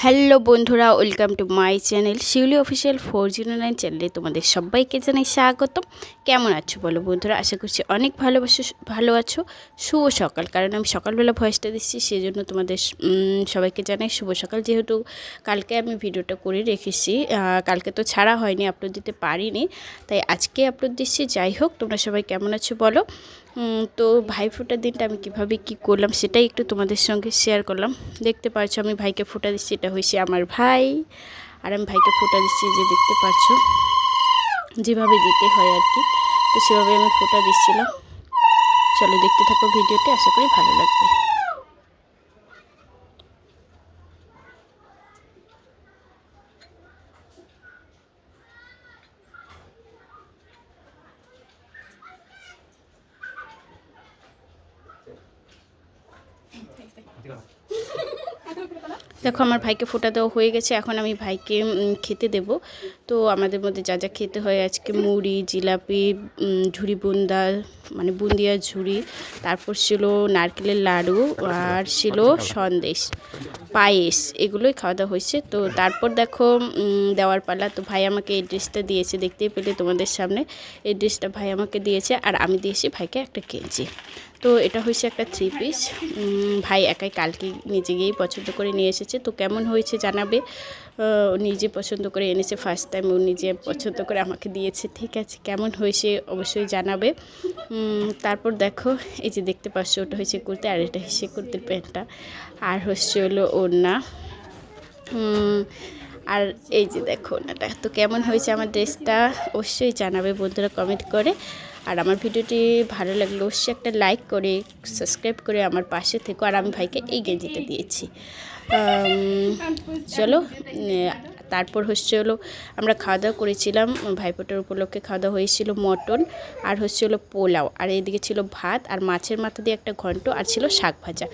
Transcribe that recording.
Hello বন্ধুরা, welcome to my channel Shiuli official 409 চ্যানেলে তোমাদের সবাইকে জানাই স্বাগতম। কেমন আছো বলো বন্ধুরা? আশা করছি অনেক ভালো আছো। শুভ সকাল, কারণ আমি সকালবেলা ভয়েসটা দিচ্ছি, সেই জন্য তোমাদের সবাইকে জানাই শুভ সকাল। যেহেতু কালকে আমি ভিডিওটা করে রেখেছি, কালকে তো ছাড়া হয়নি, আপলোড দিতে পারিনি, তাই আজকে আপলোড দিচ্ছি। যাই হোক, তোমরা সবাই কেমন আছো বলো। তো ভাইফোঁটার দিনটা আমি কিভাবে কি করলাম সেটাই একটু তোমাদের সঙ্গে শেয়ার করলাম। দেখতে পাচ্ছ আমি ভাইকে ফোঁটা দিচ্ছি, এটা হয়েছে আমার ভাই, আর আমি ভাইকে ফোঁটা দিচ্ছি, যে দেখতে পাচ্ছ যেভাবে দিতে হয় আর কি, তো সেভাবে আমি ফোঁটা দিচ্ছিলাম। চলো দেখতে থাকো ভিডিওটি, আশা করি ভালো লাগবে। দেখো আমার ভাইকে ফোঁটা দেওয়া হয়ে গেছে, এখন আমি ভাইকে খেতে দেব। তো আমাদের মধ্যে যা যা খেতে হয় আজকে, মুড়ি, জিলাপি, ঝুরি বুন্দা মানে বুন্দিয়া ঝুরি, তারপর ছিল নারকেলের লাড়ু, আর ছিল সন্দেশ, পায়েস, এগুলোই খাওয়া দাওয়া হয়েছে। তো তারপর দেখো দেওয়ার পালা। তো ভাই আমাকে এই ড্রেসটা দিয়েছে, দেখতেই পেলে তোমাদের সামনে। এই ড্রেসটা ভাই আমাকে দিয়েছে, আর আমি দিয়েছি ভাইকে একটা গেঞ্জি। তো এটা হয়েছে একটা 3 পিস। ভাই একাই কালকে নিজে গিয়েই পছন্দ করে নিয়ে এসেছে। তো কেমন হয়েছে জানাবে। নিজে পছন্দ করে এনেছে, ফার্স্ট টাইম ও নিজে পছন্দ করে আমাকে দিয়েছে। ঠিক আছে, কেমন হয়েছে অবশ্যই জানাবে। তারপর দেখো এই যে দেখতে পাচ্ছ, ওটা হয়েছে কুর্তি, আর এটা হচ্ছে কুর্তির প্যান্টটা, আর হচ্ছে হলো ওড়না। আর এই যে দেখো ওড়নাটা। তো কেমন হয়েছে আমার ড্রেসটা অবশ্যই জানাবে বন্ধুরা কমেন্ট করে। আর আমার ভিডিওটি ভালো লাগলে অবশ্যই একটা লাইক করে সাবস্ক্রাইব করে আমার পাশে থেকো। আর আমি ভাইকে এই গেঞ্জিটা দিয়েছি। চলো, তারপর হচ্ছে হলো আমরা খাওয়া দাওয়া করেছিলাম, ভাইফোঁটার উপলক্ষে খাওয়া দাওয়া হয়েছিল মটন, আর হচ্ছে হলো পোলাও, আর এদিকে ছিল ভাত, আর মাছের মাথা দিয়ে একটা ঘন্ট, আর ছিল শাক ভাজা।